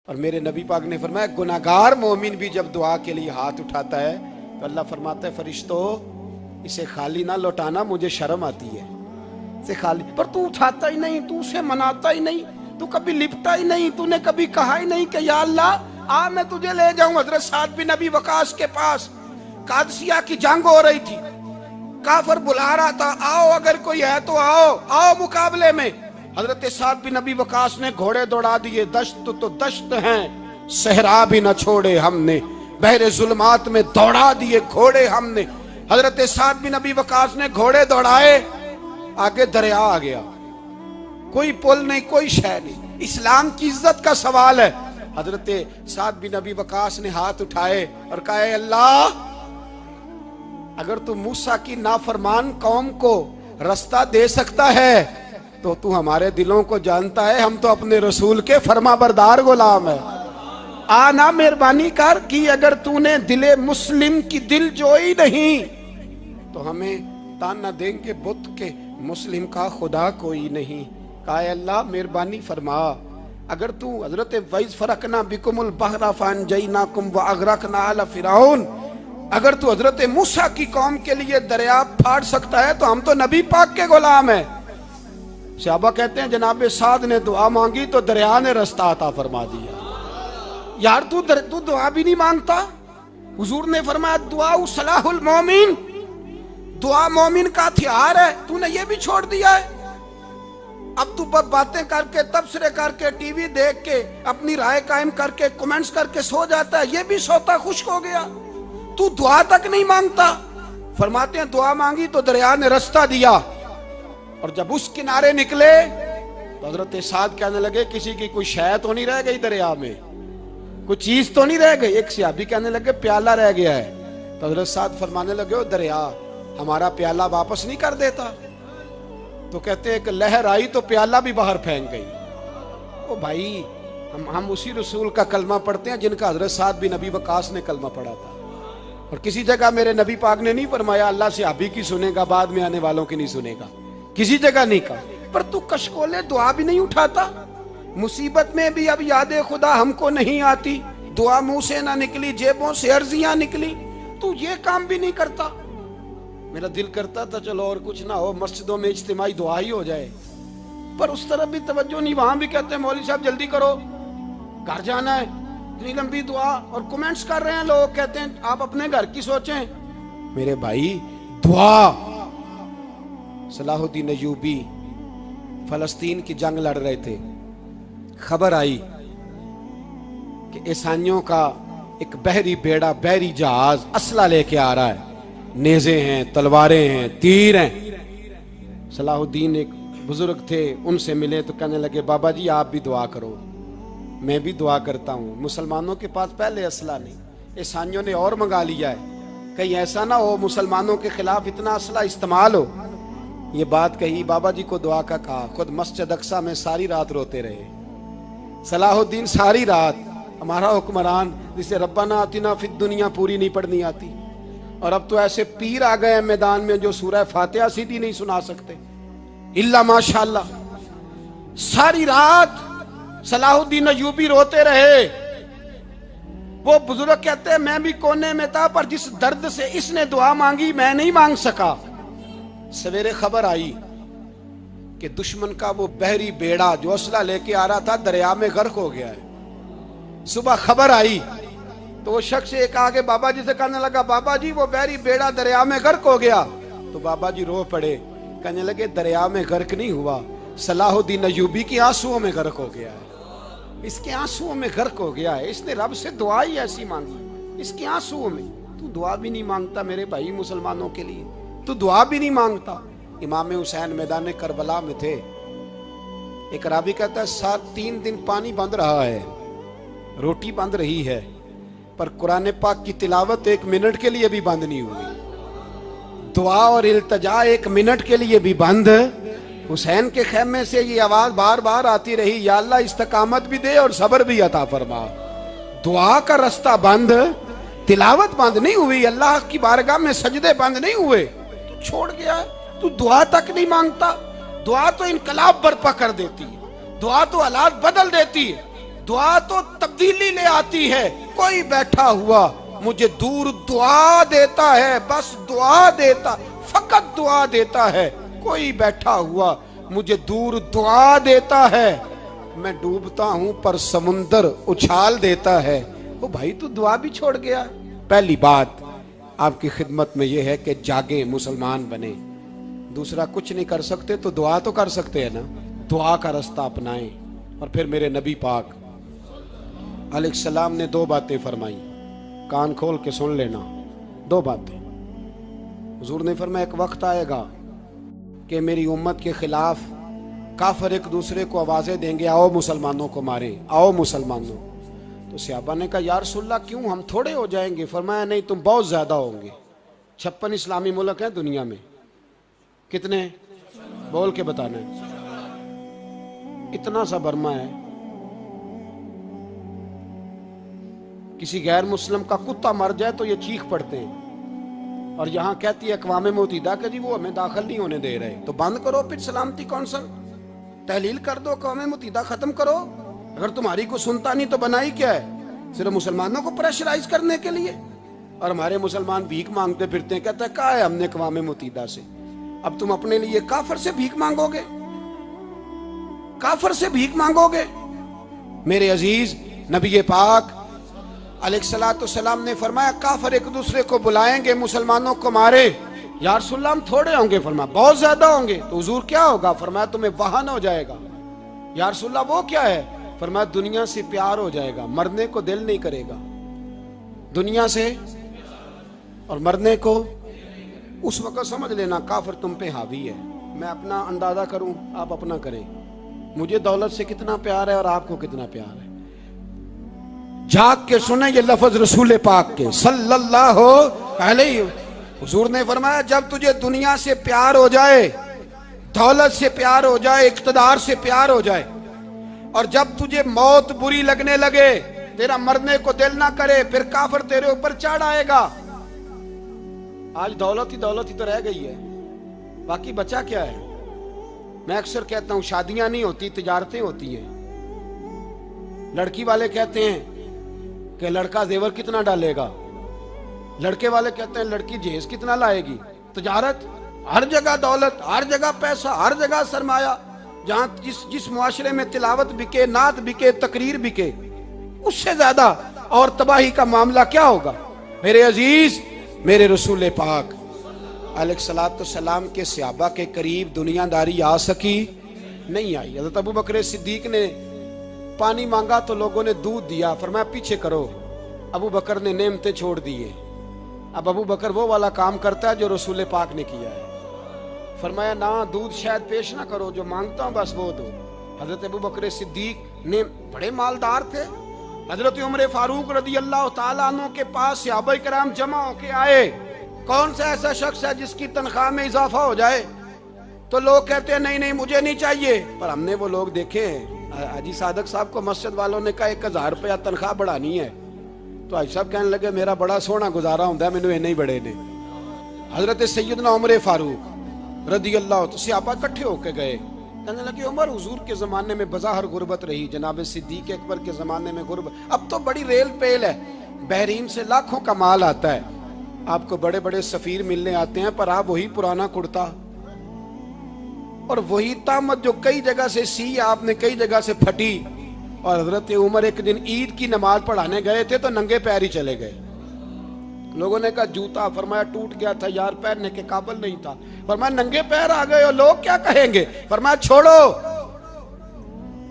اور میرے نبی پاک نے فرمایا گناہگار مومن بھی جب دعا کے لیے ہاتھ اٹھاتا ہے تو اللہ فرماتا ہے فرشتوں اسے خالی نہ لوٹانا، مجھے شرم آتی ہے اسے خالی، پر تو اٹھاتا ہی نہیں، تو اسے مناتا ہی نہیں، تو کبھی لپٹا ہی نہیں، تو نے کبھی کہا ہی نہیں کہ یا اللہ آ میں تجھے لے جاؤں حضرت سعد بن ابی وقاص کے پاس۔ قادسیہ کی جنگ ہو رہی تھی، کافر بلا رہا تھا آؤ اگر کوئی ہے تو آؤ آؤ مقابلے میں۔ حضرت سعد بن ابی وقاص نے گھوڑے دوڑا دیے، دشت تو دشت ہیں صحرا بھی نہ چھوڑے ہم نے، بحر ظلمات میں دوڑا دیے گھوڑے ہم نے۔ حضرت سعد بن ابی وقاص نے گھوڑے دوڑائے، آگے دریا آ گیا، کوئی پل نہیں کوئی شے نہیں، اسلام کی عزت کا سوال ہے۔ حضرت سعد بن ابی وقاص نے ہاتھ اٹھائے اور کہا اے اللہ اگر تو موسیٰ کی نافرمان قوم کو رستہ دے سکتا ہے تو تو ہمارے دلوں کو جانتا ہے، ہم تو اپنے رسول کے فرما بردار غلام ہیں۔ آنا مہربانی کر کی اگر تو نے دل مسلم کی دل جوئی نہیں تو ہمیں تانا دیں گے بت کے مسلم کا خدا کوئی نہیں۔ کہا اے اللہ مہربانی فرما اگر تو حضرت وَإِذْ فَرَقْنَا بِكُمُ الْبَحْرَ فَأَنْجَيْنَاكُمْ وَأَغْرَقْنَا آلَ فِرْعَوْنَ، اگر تو حضرت موسیٰ کی قوم کے لیے دریا پھاڑ سکتا ہے تو ہم تو نبی پاک کے غلام ہیں۔ صحابہ کہتے ہیں جناب سعد نے دعا مانگی تو دریا نے رستہ عطا فرما دیا۔ یار تو دعا بھی نہیں مانگتا؟ حضور نے فرمایا دعا صلاح المومن، دعا مومن کا ہتھیار ہے، تو نے یہ بھی چھوڑ دیا ہے۔ اب تو باتیں کر کے تبصرے کر کے ٹی وی دیکھ کے اپنی رائے قائم کر کے کمنٹس کر کے سو جاتا ہے، یہ بھی سوتا خشک ہو گیا، تو دعا تک نہیں مانگتا۔ فرماتے ہیں دعا مانگی تو دریا نے رستہ دیا، اور جب اس کنارے نکلے تو حضرت سعد کہنے لگے کسی کی کوئی شے تو نہیں رہ گئی دریا میں، کوئی چیز تو نہیں رہ گئی۔ ایک صحابی کہنے لگے پیالہ رہ گیا ہے، تو حضرت سعد فرمانے لگے او دریا ہمارا پیالہ واپس نہیں کر دیتا؟ تو کہتے ہیں کہ لہر آئی تو پیالہ بھی باہر پھینک گئی۔ او بھائی ہم اسی رسول کا کلمہ پڑھتے ہیں جن کا حضرت سعد بن ابی وقاص نے کلمہ پڑھا تھا، اور کسی جگہ میرے نبی پاک نے نہیں فرمایا اللہ صحابی کی سنے گا بعد میں آنے والوں کی نہیں سنے گا، کسی جگہ نہیں کہا۔ پر تو کشکولے دعا بھی نہیں اٹھاتا، مصیبت میں بھی اب یاد خدا ہم کو نہیں آتی، دعا منہ سے نہ نکلی جیبوں سے عرضیاں نکلی، تو یہ کام بھی نہیں کرتا۔ میرا دل کرتا تھا چلو اور کچھ نہ ہو مسجدوں میں اجتماعی دعا ہی ہو جائے، پر اس طرف بھی توجہ نہیں، وہاں بھی کہتے ہیں مولوی صاحب جلدی کرو گھر جانا ہے، اتنی لمبی دعا، اور کمنٹس کر رہے ہیں لوگ کہتے ہیں آپ اپنے گھر کی سوچیں۔ میرے بھائی دعا، صلاح الدین ایوبی فلسطین کی جنگ لڑ رہے تھے، خبر آئی کہ عیسائیوں کا ایک بحری بیڑا بحری جہاز اسلحہ لے کے آ رہا ہے، نیزے ہیں تلواریں ہیں تیر ہیں۔ صلاح الدین ایک بزرگ تھے، ان سے ملے تو کہنے لگے بابا جی آپ بھی دعا کرو۔ میں بھی دعا کرتا ہوں، مسلمانوں کے پاس پہلے اسلحہ نہیں، عیسائیوں نے اور منگا لیا ہے، کہیں ایسا نہ ہو مسلمانوں کے خلاف اتنا اسلحہ استعمال ہو۔ یہ بات کہی، بابا جی کو دعا کا کہا، خود مسجد اقصیٰ میں ساری رات روتے رہے۔ صلاح الدین ساری رات، ہمارا حکمران جسے ربنا آتنا فی الدنیا پوری نہیں پڑھنی آتی، اور اب تو ایسے پیر آ گئے ہیں میدان میں جو سورہ فاتحہ سیدھی نہیں سنا سکتے الا ماشاءاللہ۔ ساری رات صلاح الدین ایوبی روتے رہے۔ وہ بزرگ کہتے ہیں میں بھی کونے میں تھا، پر جس درد سے اس نے دعا مانگی میں نہیں مانگ سکا۔ سویرے خبر آئی کہ دشمن کا وہ بحری بیڑا جو اسلحہ لے کے آ رہا تھا دریا میں غرق ہو گیا ہے۔ صبح خبر آئی تو وہ شخص ایک آگے بابا جی سے کہنے لگا بابا جی وہ بحری بیڑا دریا میں غرق ہو گیا، تو بابا جی رو پڑے، کہنے لگے دریا میں غرق نہیں ہوا، صلاح الدین ایوبی کی آنسوؤں میں غرق ہو گیا ہے، اس کے آنسوؤں میں غرق ہو گیا ہے، اس نے رب سے دعا ہی ایسی مانگی اس کے آنسوؤں میں۔ تو دعا بھی نہیں مانگتا میرے بھائی مسلمانوں کے لیے، تو دعا بھی نہیں مانگتا۔ امام حسین میدان کربلا میں تھے، ایک راوی کہتا ہے 3 دن پانی بند رہا ہے، روٹی بند رہی ہے، پر قرآن پاک کی تلاوت 1 منٹ کے لیے بھی بند نہیں ہوئی، دعا اور التجا 1 منٹ کے لیے بھی بند۔ حسین کے خیمے سے یہ آواز بار بار آتی رہی یا اللہ استقامت بھی دے اور صبر بھی عطا فرما۔ دعا کا رستہ بند، تلاوت بند نہیں ہوئی، اللہ کی بارگاہ میں سجدے بند نہیں ہوئے، تو چھوڑ گیا ہے، تو دعا تک نہیں مانگتا۔ دعا تو انقلاب برپا کر دیتی ہے، دعا تو حالات بدل دیتی ہے۔ دعا تو تبدیلی لے آتی ہے. کوئی بیٹھا ہوا مجھے دور دعا دیتا ہے, بس دعا دیتا, فقط دعا دیتا ہے. کوئی بیٹھا ہوا مجھے دور دعا دیتا ہے, میں ڈوبتا ہوں پر سمندر اچھال دیتا ہے. وہ بھائی تو دعا بھی چھوڑ گیا. پہلی بات آپ کی خدمت میں یہ ہے کہ جاگیں, مسلمان بنیں. دوسرا کچھ نہیں کر سکتے تو دعا تو کر سکتے ہیں نا. دعا کا رستہ اپنائیں. اور پھر میرے نبی پاک علیہ السلام نے 2 باتیں فرمائی, کان کھول کے سن لینا. 2 باتیں حضور نے فرمایا ایک وقت آئے گا کہ میری امت کے خلاف کافر ایک دوسرے کو آوازیں دیں گے, آؤ مسلمانوں کو ماریں, آؤ مسلمانوں. تو صحابہ نے کہا یا رسول اللہ کیوں, ہم تھوڑے ہو جائیں گے؟ فرمایا نہیں, تم بہت زیادہ ہوں گے. 56 اسلامی ملک ہیں دنیا میں. کتنے بول کے بتانا ہے؟ اتنا سا برما ہے. کسی غیر مسلم کا کتا مر جائے تو یہ چیخ پڑتے ہیں, اور یہاں کہتی ہے اقوام متحدہ کہ جی وہ ہمیں داخل نہیں ہونے دے رہے. تو بند کرو پھر سلامتی کونسل, تحلیل کر دو, اقوام متحدہ ختم کرو. اگر تمہاری کو سنتا نہیں تو بنائی کیا ہے؟ صرف مسلمانوں کو پریشرائز کرنے کے لیے. اور ہمارے مسلمان بھیک مانگتے پھرتے ہیں, کہتا ہے کہا ہے ہم نے اقوام متحدہ سے. اب تم اپنے لیے کافر سے بھیک مانگو گے, کافر سے بھیک مانگو گے؟ میرے عزیز نبی پاک علیہ السلام نے فرمایا کافر ایک دوسرے کو بلائیں گے مسلمانوں کو مارے. یا رسول اللہ ہم تھوڑے ہوں گے. فرمایا بہت زیادہ ہوں گے. تو حضور کیا ہوگا؟ فرمایا تمہیں وہن ہو جائے گا. یا رسول اللہ وہ کیا ہے؟ فرمایا دنیا سے پیار ہو جائے گا, مرنے کو دل نہیں کرے گا. دنیا سے اور مرنے کو. اس وقت سمجھ لینا کافر تم پہ حاوی ہے. میں اپنا اندازہ کروں, آپ اپنا کریں. مجھے دولت سے کتنا پیار ہے اور آپ کو کتنا پیار ہے. جاگ کے سنیں یہ لفظ رسول پاک کے صلی اللہ علیہ. حضور نے فرمایا جب تجھے دنیا سے پیار ہو جائے, دولت سے پیار ہو جائے, اقتدار سے پیار ہو جائے, اور جب تجھے موت بری لگنے لگے, تیرا مرنے کو دل نہ کرے, پھر کافر تیرے اوپر چڑھ آئے گا. آج دولت ہی تو رہ گئی ہے, باقی بچا کیا ہے؟ میں اکثر کہتا ہوں شادیاں نہیں ہوتی, تجارتیں ہوتی ہیں. لڑکی والے کہتے ہیں کہ لڑکا زیور کتنا ڈالے گا, لڑکے والے کہتے ہیں لڑکی جہیز کتنا لائے گی. تجارت, ہر جگہ دولت, ہر جگہ پیسہ, ہر جگہ سرمایہ. جہاں جس معاشرے میں تلاوت بکے, نعت بکے, تقریر بکے, اس سے زیادہ اور تباہی کا معاملہ کیا ہوگا؟ میرے عزیز میرے رسول پاک علیہ السلام کے صحابہ کے قریب دنیا داری آ سکی نہیں آئی. حضرت ابو بکر صدیق نے پانی مانگا تو لوگوں نے دودھ دیا. فرمایا پیچھے کرو. ابو بکر نے نعمتیں چھوڑ دیے. اب ابو بکر وہ والا کام کرتا ہے جو رسول پاک نے کیا ہے. فرمایا نہ دودھ شاید پیش نہ کرو, جو مانگتا ہوں بس وہ دو. حضرت ابو بکر صدیق نے بڑے مالدار تھے. حضرت عمر فاروق رضی اللہ تعالیٰ عنہ کے پاس صحابہ کرام جمع ہو کے آئے. کون سا ایسا شخص ہے جس کی تنخواہ میں اضافہ ہو جائے؟ تو لوگ کہتے ہیں نہیں مجھے نہیں چاہیے. پر ہم نے وہ لوگ دیکھے ہیں. حاجی صادق صاحب کو مسجد والوں نے کہا 1000 روپیہ تنخواہ بڑھانی ہے, تو حاجی صاحب کہنے لگے میرا بڑا سونا گزارا ہوتا ہے, مینوں نہیں بڑے نے. حضرت سیدنا عمر فاروق رضی اللہ تو صحابہ اکٹھے ہو کے گئے. کہنے لگے عمر حضور کے زمانے میں بظاہر غربت رہی, جناب صدیق اکبر کے زمانے میں غربت, اب تو بڑی ریل پیل ہے, بحرین سے لاکھوں کا مال آتا ہے, آپ کو بڑے بڑے سفیر ملنے آتے ہیں, پر آپ وہی پرانا کرتا اور وہی تامت جو کئی جگہ سے سی آپ نے کئی جگہ سے پھٹی. اور حضرت عمر ایک دن عید کی نماز پڑھانے گئے تھے تو ننگے پیر ہی چلے گئے. لوگوں نے کہا جوتا, فرمایا ٹوٹ گیا تھا یار, پہننے کے قابل نہیں تھا. فرمایا ننگے پیر آ گئے اور لوگ کیا کہیں گے؟ فرمایا چھوڑو,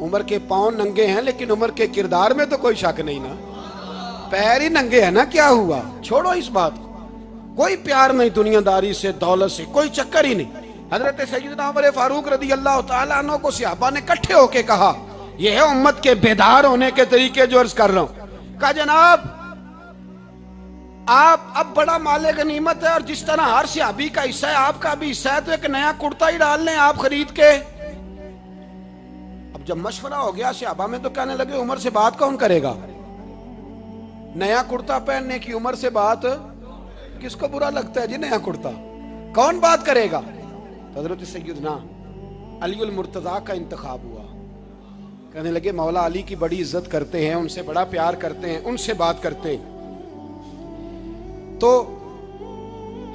عمر کے پاؤں ننگے ہیں لیکن عمر کے کردار میں تو کوئی شک نہیں نا, پیر ہی ننگے ہیں نا, کیا ہوا؟ چھوڑو اس بات کو. کوئی پیار نہیں دنیا داری سے, دولت سے, کوئی چکر ہی نہیں. حضرت سیدنا عمر فاروق رضی اللہ تعالیٰ عنہ کو صحابہ نے اکٹھے ہو کے کہا, یہ ہے امت کے بیدار ہونے کے طریقے جو عرض کر رہا ہوں. کہا جناب آپ اب بڑا مال غنیمت ہے, اور جس طرح ہر صحابی کا حصہ ہے آپ کا بھی حصہ ہے, تو ایک نیا کرتا ہی ڈال لیں آپ خرید کے. اب جب مشورہ ہو گیا صحابہ میں تو کہنے لگے عمر سے بات کون کرے گا؟ نیا کرتا پہننے کی عمر سے بات کس کو برا لگتا ہے جی؟ نیا کرتا کون بات کرے گا؟ حضرت سیدنا علی المرتضیٰ کا انتخاب ہوا. کہنے لگے مولا علی کی بڑی عزت کرتے ہیں, ان سے بڑا پیار کرتے ہیں, ان سے بات کرتے ہیں. تو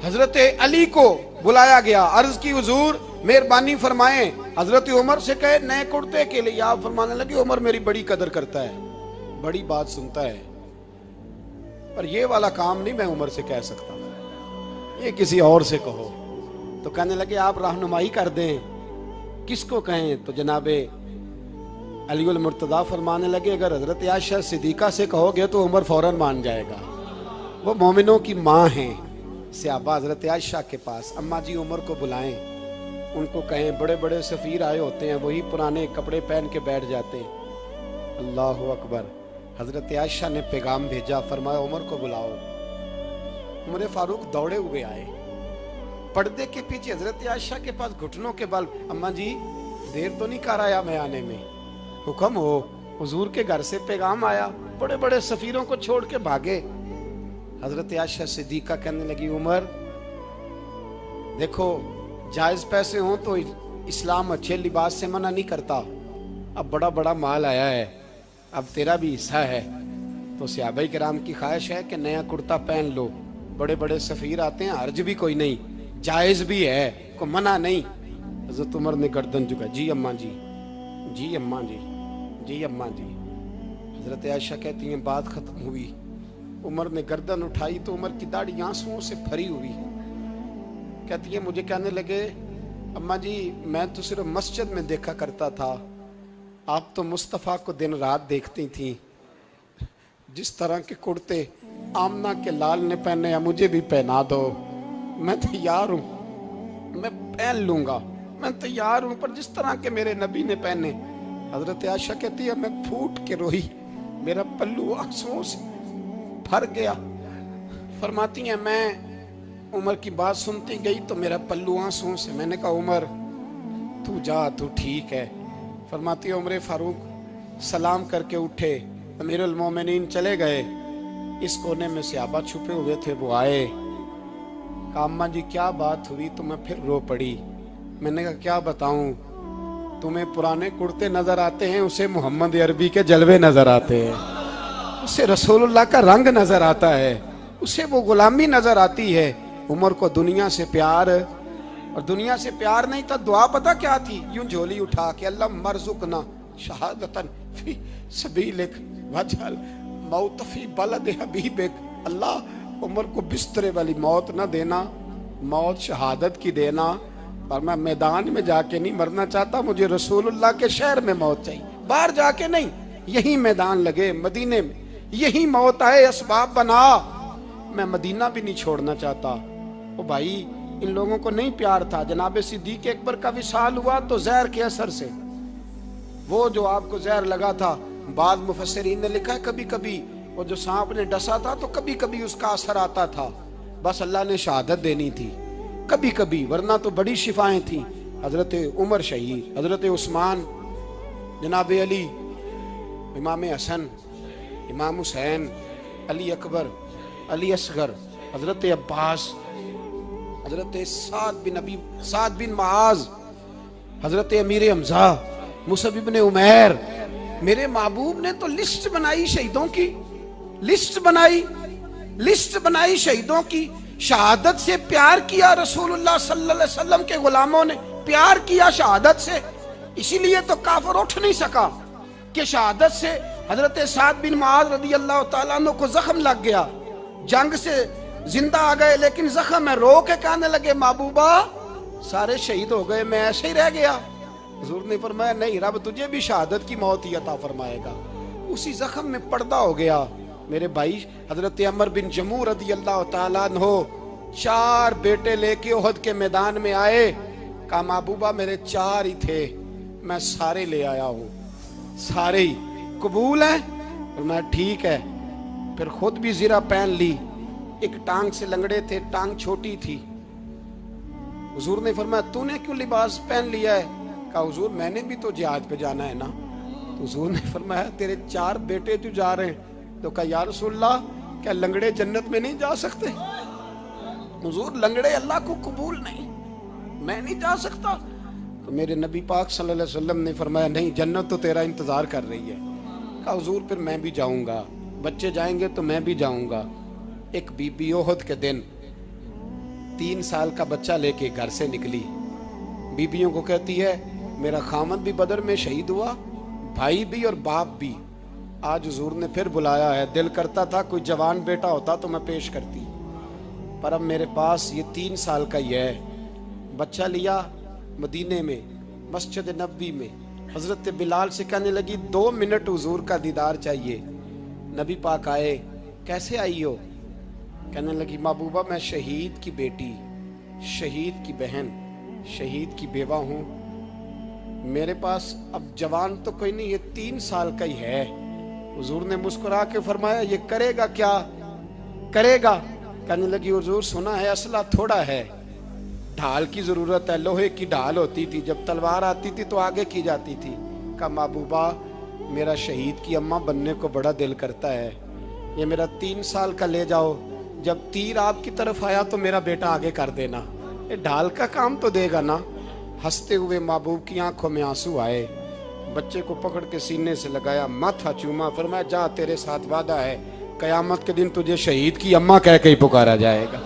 حضرت علی کو بلایا گیا, عرض کی حضور مہربانی فرمائیں. حضرت عمر سے کہے نئے کرتے کے لیے, آپ فرمانے لگے عمر میری بڑی قدر کرتا ہے, بڑی بات سنتا ہے, پر یہ والا کام نہیں میں عمر سے کہہ سکتا, یہ کسی اور سے کہو. تو کہنے لگے آپ رہنمائی کر دیں, کس کو کہیں؟ تو جناب علی المرتضیٰ فرمانے لگے اگر حضرت عائشہ صدیقہ سے کہو گے تو عمر فوراً مان جائے گا, وہ مومنوں کی ماں ہیں. صحابہ حضرت عائشہ کے پاس, اماں جی عمر کو بلائیں, ان کو کہیں بڑے بڑے سفیر آئے ہوتے ہیں, وہی پرانے کپڑے پہن کے بیٹھ جاتے ہیں. اللہ اکبر. حضرت عائشہ نے پیغام بھیجا, فرمایا عمر کو بلاؤ. عمر فاروق دوڑے ہوئے آئے, پردے کے پیچھے حضرت عائشہ کے پاس گھٹنوں کے بل, اماں جی دیر تو نہیں کر آیا میں آنے میں, حکم ہو, حضور کے گھر سے پیغام آیا, بڑے بڑے سفیروں کو چھوڑ کے بھاگے. حضرت عائشہ صدیقہ کہنے لگی عمر دیکھو جائز پیسے ہوں تو اسلام اچھے لباس سے منع نہیں کرتا, اب بڑا بڑا مال آیا ہے, اب تیرا بھی حصہ ہے, تو صحابہ کرام کی خواہش ہے کہ نیا کرتا پہن لو, بڑے بڑے سفیر آتے ہیں, حرج بھی کوئی نہیں, جائز بھی ہے, کوئی منع نہیں. حضرت عمر نے گردن جھکا, جی اماں جی, جی اماں جی, جی اماں جی. حضرت عائشہ کہتی ہیں بات ختم ہوئی, عمر نے گردن اٹھائی تو عمر کی داڑھی آنسوؤں سے بھری ہوئی. کہتی ہے مجھے کہنے لگے اماں جی میں تو صرف مسجد میں دیکھا کرتا تھا, آپ تو مصطفیٰ کو دن رات دیکھتی تھیں, جس طرح کے کرتے آمنہ کے لال نے پہنے ہیں مجھے بھی پہنا دو, میں تیار ہوں, میں پہن لوں گا, میں تیار ہوں, پر جس طرح کے میرے نبی نے پہنے. حضرت عائشہ کہتی ہے میں پھوٹ کے روئی, میرا پلو آنسوؤں سے بھر گیا. فرماتی ہیں میں عمر کی بات سنتی گئی تو میرا پلو آنسوؤں سے, میں نے کہا عمر تو جا, تو ٹھیک ہے. فرماتی ہے عمر فاروق سلام کر کے اٹھے, امیر المومنین چلے گئے, اس کونے میں صحابہ چھپے ہوئے تھے, وہ آئے, کہا اماں جی کیا بات ہوئی؟ تو میں پھر رو پڑی. میں نے کہا کیا بتاؤں, تمہیں پرانے کرتے نظر آتے ہیں, اسے محمد عربی کے جلوے نظر آتے ہیں, اسے رسول اللہ کا رنگ نظر آتا ہے, اسے وہ غلامی نظر آتی ہے. عمر کو دنیا سے پیار, اور دنیا سے پیار نہیں تھا, دعا پتہ کیا تھی, یوں جھولی اٹھا کے اللہ مرزقنا شہادتن فی سبیلک وجعل موت فی بلد حبیبک. اللہ عمر کو بسترے والی موت نہ دینا, موت شہادت کی دینا, پر میں میدان میں جا کے نہیں مرنا چاہتا, مجھے رسول اللہ کے شہر میں موت چاہیے, باہر جا کے نہیں, یہی میدان لگے مدینے میں, یہی موت آئے, اسباب بنا, میں مدینہ بھی نہیں چھوڑنا چاہتا. او بھائی ان لوگوں کو نہیں پیار تھا. جناب صدیق اکبر کا وصال ہوا تو زہر کے اثر سے, وہ جو آپ کو زہر لگا تھا, بعض مفسرین نے لکھا ہے کبھی کبھی وہ جو سانپ نے ڈسا تھا تو کبھی کبھی اس کا اثر آتا تھا, بس اللہ نے شہادت دینی تھی کبھی کبھی, ورنہ تو بڑی شفائیں تھیں. حضرت عمر شہید, حضرت عثمان, جناب علی, امام حسن, امام حسین, علی اکبر, علی اصغر, حضرت عباس, حضرت سعد بن معاذ, حضرت امیر حمزہ, مصعب بن عمیر. میرے محبوب نے تو لسٹ بنائی شہیدوں کی, لسٹ بنائی شہیدوں کی. شہادت سے پیار کیا رسول اللہ صلی اللہ علیہ وسلم کے غلاموں نے, پیار کیا شہادت سے, اسی لیے تو کافر اٹھ نہیں سکا کہ شہادت سے. حضرت سعد بن معاذ رضی اللہ تعالیٰ عنہ کو زخم لگ گیا, جنگ سے زندہ آ گئے لیکن زخم میں رو کے کہنے لگے محبوبہ سارے شہید ہو گئے, میں ایسے ہی رہ گیا. حضور نے فرمایا نہیں, رب تجھے بھی شہادت کی موت ہی عطا فرمائے گا. اسی زخم میں پردہ ہو گیا. میرے بھائی حضرت عمر بن جموح رضی اللہ تعالیٰ عنہ 4 بیٹے لے کے احد کے میدان میں آئے, کہا محبوبہ میرے 4 ہی تھے, میں سارے لے آیا ہوں, سارے ہی قبول ہیں؟ فرمایا ٹھیک ہے. پھر خود بھی زرہ پہن لی, ایک ٹانگ سے لنگڑے تھے, ٹانگ چھوٹی تھی. حضور نے فرمایا تو نے کیوں لباس پہن لیا ہے؟ کہا حضور میں نے بھی تو جہاد پہ جانا ہے نا. تو حضور نے فرمایا تیرے 4 بیٹے جو جا رہے ہیں. تو کہا یا رسول اللہ کیا لنگڑے جنت میں نہیں جا سکتے؟ حضور لنگڑے اللہ کو قبول نہیں, میں نہیں جا سکتا. تو میرے نبی پاک صلی اللہ علیہ وسلم نے فرمایا نہیں، جنت تو تیرا انتظار کر رہی ہے۔ کہا حضور پھر میں بھی جاؤں گا، بچے جائیں گے تو میں بھی جاؤں گا۔ ایک بی بی احد کے دن 3 سال کا بچہ لے کے گھر سے نکلی، بیبیوں کو کہتی ہے میرا خامد بھی بدر میں شہید ہوا، بھائی بھی اور باپ بھی، آج حضور نے پھر بلایا ہے، دل کرتا تھا کوئی جوان بیٹا ہوتا تو میں پیش کرتی، پر اب میرے پاس یہ 3 سال کا ہی ہے۔ بچہ لیا مدینے میں مسجد نبوی میں، حضرت بلال سے کہنے لگی 2 منٹ حضور کا دیدار چاہیے۔ نبی پاک آئے، کیسے آئی ہو؟ کہنے لگی محبوبہ میں شہید کی بیٹی، شہید کی بہن، شہید کی بیوہ ہوں، میرے پاس اب جوان تو کوئی نہیں، یہ 3 سال کا ہی ہے۔ حضور نے مسکرا کے فرمایا یہ کرے گا کیا کرے گا؟ کہنے لگی حضور سنا ہے اسلحہ تھوڑا ہے، ڈھال کی ضرورت ہے، لوہے کی ڈھال ہوتی تھی، جب تلوار آتی تھی تو آگے کی جاتی تھی۔ کہا محبوبہ میرا شہید کی اماں بننے کو بڑا دل کرتا ہے، یہ میرا 3 سال کا لے جاؤ، جب تیر آپ کی طرف آیا تو میرا بیٹا آگے کر دینا، یہ ڈھال کا کام تو دے گا نا۔ ہنستے ہوئے محبوب کی آنکھوں میں آنسو آئے، بچے کو پکڑ کے سینے سے لگایا، ماتھا چوما، فرمایا جا تیرے ساتھ وعدہ ہے قیامت کے دن تجھے شہید کی اماں کہہ کے ہی پکارا جائے گا،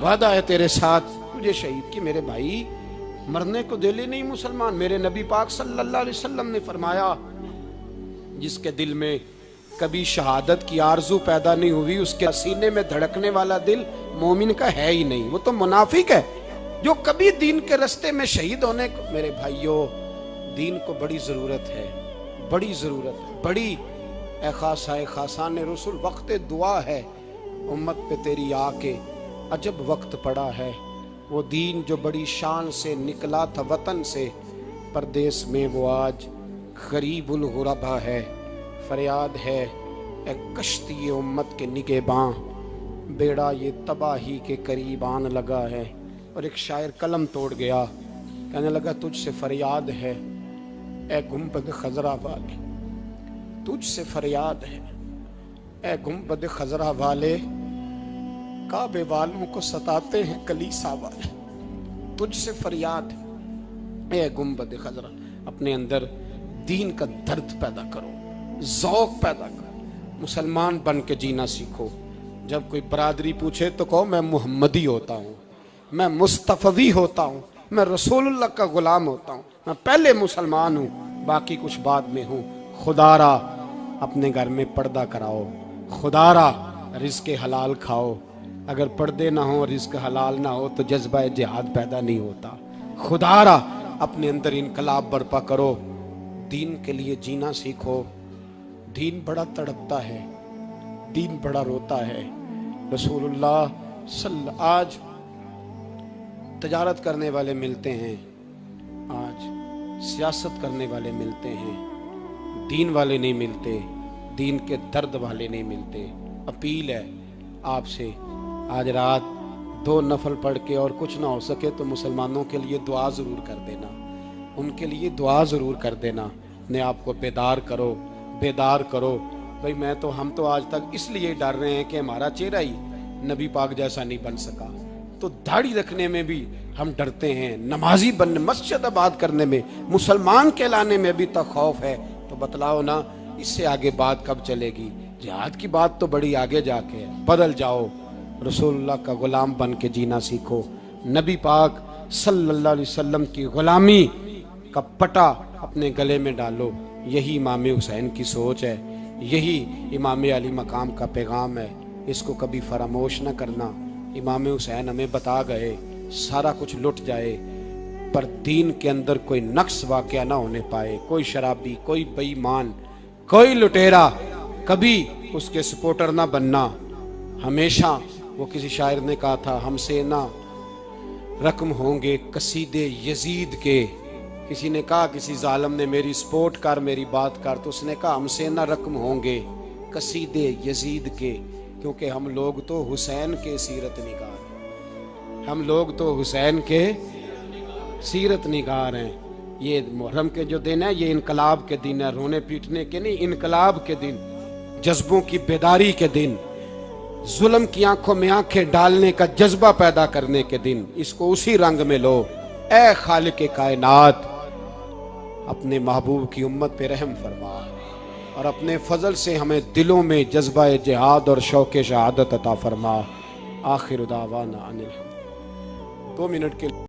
وعدہ ہے تیرے ساتھ تجھے شہید کی۔ میرے بھائی مرنے کو دل ہی نہیں مسلمان۔ میرے نبی پاک صلی اللہ علیہ وسلم نے فرمایا جس کے دل میں کبھی شہادت کی آرزو پیدا نہیں ہوئی، اس کے سینے میں دھڑکنے والا دل مومن کا ہے ہی نہیں، وہ تو منافق ہے۔ جو کبھی دین کے رستے میں شہید ہونے کو، میرے بھائیوں دین کو بڑی ضرورت ہے، بڑی ضرورت ہے، بڑی۔ اے خاصائے خاصان رسول وقت دعا ہے، امت پہ تیری آ کے عجب وقت پڑا ہے۔ وہ دین جو بڑی شان سے نکلا تھا وطن سے، پردیس میں وہ آج غریب الغربا ہے۔ فریاد ہے اے کشتی امت کے نگہباں، بیڑا یہ تباہی کے قریب آن لگا ہے۔ اور ایک شاعر قلم توڑ گیا، کہنے لگا تجھ سے فریاد ہے اے گنبد خضرا والے، تجھ سے فریاد ہے اے گنبد خضرا والے، کعبے والوں کو ستاتے ہیں کلیسا والے، تجھ سے فریاد ہے اے گنبد خضرا۔ اپنے اندر دین کا درد پیدا کرو، ذوق پیدا کرو، مسلمان بن کے جینا سیکھو۔ جب کوئی برادری پوچھے تو کہو میں محمدی ہوتا ہوں، میں مصطفی ہوتا ہوں، میں رسول اللہ کا غلام ہوتا ہوں، میں پہلے مسلمان ہوں، باقی کچھ بعد میں ہوں۔ خدا را اپنے گھر میں پردہ کراؤ، خدا را رزق حلال کھاؤ، اگر پردے نہ ہوں رزق حلال نہ ہو تو جذبہ جہاد پیدا نہیں ہوتا۔ خدا را اپنے اندر انقلاب برپا کرو، دین کے لیے جینا سیکھو۔ دین بڑا تڑپتا ہے، دین بڑا روتا ہے۔ رسول اللہ آج تجارت کرنے والے ملتے ہیں، آج سیاست کرنے والے ملتے ہیں، دین والے نہیں ملتے، دین کے درد والے نہیں ملتے۔ اپیل ہے آپ سے، آج رات 2 نفل پڑھ کے اور کچھ نہ ہو سکے تو مسلمانوں کے لیے دعا ضرور کر دینا، ان کے لیے دعا ضرور کر دینا، اپنے آپ کو بیدار کرو، بیدار کرو۔ بھئی ہم تو آج تک اس لیے ڈر رہے ہیں کہ ہمارا چہرہ ہی نبی پاک جیسا نہیں بن سکا، تو داڑھی رکھنے میں بھی ہم ڈرتے ہیں، نمازی بننے، مسجد آباد کرنے میں، مسلمان کہلانے میں بھی تک خوف ہے۔ تو بتلاؤ نا اس سے آگے بات کب چلے گی؟ جہاد کی بات تو بڑی آگے جا کے ہے۔ بدل جاؤ، رسول اللہ کا غلام بن کے جینا سیکھو، نبی پاک صلی اللہ علیہ وسلم کی غلامی کا پٹا اپنے گلے میں ڈالو۔ یہی امام حسین کی سوچ ہے، یہی امام علی مقام کا پیغام ہے، اس کو کبھی فراموش نہ کرنا۔ امام حسین ہمیں بتا گئے سارا کچھ لٹ جائے پر دین کے اندر کوئی نقص واقعہ نہ ہونے پائے، کوئی شرابی، کوئی بے ایمان، کوئی لٹیرا کبھی اس کے سپورٹر نہ بننا۔ ہمیشہ وہ کسی شاعر نے کہا تھا ہم سے نہ رقم ہوں گے قصیدے یزید کے، کسی نے کہا کسی ظالم نے میری سپورٹ کر، میری بات کر، تو اس نے کہا ہم سے نہ رقم ہوں گے قصیدے یزید کے، کیونکہ ہم لوگ تو حسین کے سیرت نگار ہیں، ہم لوگ تو حسین کے سیرت نگار ہیں۔ یہ محرم کے جو دن ہے یہ انقلاب کے دن ہے، رونے پیٹنے کے نہیں، انقلاب کے دن، جذبوں کی بیداری کے دن، ظلم کی آنکھوں میں آنکھیں ڈالنے کا جذبہ پیدا کرنے کے دن۔ اس کو اسی رنگ میں لو۔ اے خالق کائنات، اپنے محبوب کی امت پہ رحم فرما اور اپنے فضل سے ہمیں دلوں میں جذبہ جہاد اور شوق شہادت عطا فرما. آخر دعوانا ان الحمد. 2 منٹ کے